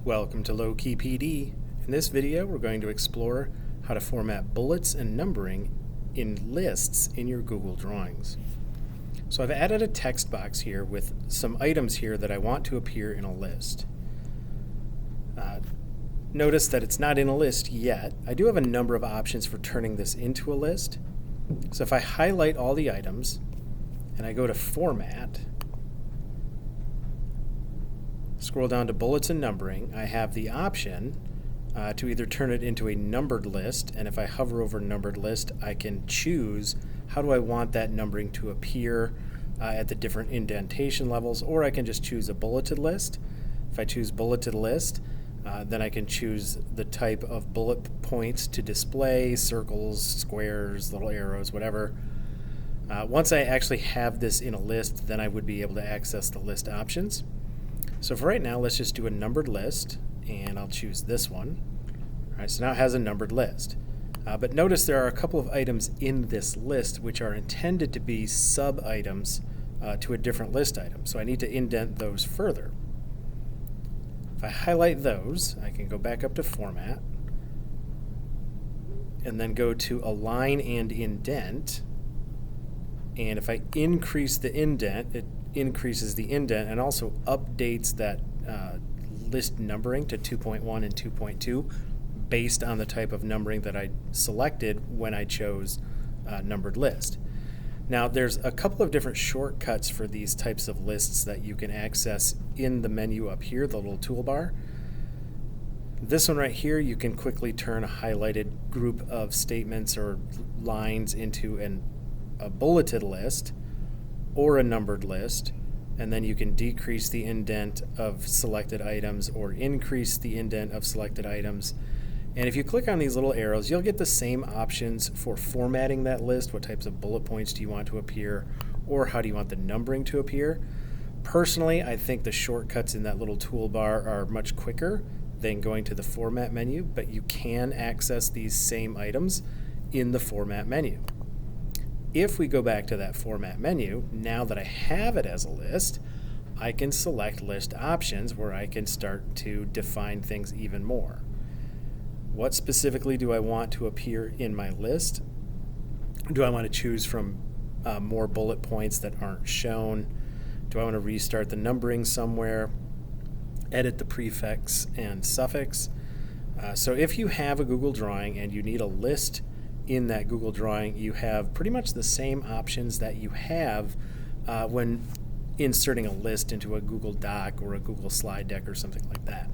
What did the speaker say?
Welcome to Low-Key PD. In this video, we're going to explore how to format bullets and numbering in lists in your Google Drawings. So I've added a text box here with some items here that I want to appear in a list. Notice that it's not in a list yet. I do have a number of options for turning this into a list. So if I highlight all the items and I go to Format, scroll down to Bullets and Numbering, I have the option to either turn it into a numbered list, and if I hover over numbered list, I can choose how do I want that numbering to appear at the different indentation levels, or I can just choose a bulleted list. If I choose bulleted list, then I can choose the type of bullet points to display, circles, squares, little arrows, whatever. Once I actually have this in a list, then I would be able to access the list options. So for right now, let's just do a numbered list, and I'll choose this one. All right, so now it has a numbered list. But notice there are a couple of items in this list which are intended to be sub-items to a different list item. So I need to indent those further. If I highlight those, I can go back up to Format, and then go to Align and Indent. And if I increase the indent, it increases the indent and also updates that list numbering to 2.1 and 2.2 based on the type of numbering that I selected when I chose numbered list. Now there's a couple of different shortcuts for these types of lists that you can access in the menu up here, the little toolbar. This one right here, you can quickly turn a highlighted group of statements or lines into a bulleted list or a numbered list, and then you can decrease the indent of selected items or increase the indent of selected items. And if you click on these little arrows, you'll get the same options for formatting that list. What types of bullet points do you want to appear, or how do you want the numbering to appear? Personally, I think the shortcuts in that little toolbar are much quicker than going to the Format menu, but you can access these same items in the Format menu. If we go back to that Format menu, now that I have it as a list, I can select List Options where I can start to define things even more. What specifically do I want to appear in my list? Do I want to choose from more bullet points that aren't shown? Do I want to restart the numbering somewhere? Edit the prefix and suffix? So if you have a Google Drawing and you need a list in that Google Drawing, you have pretty much the same options that you have when inserting a list into a Google Doc or a Google slide deck or something like that.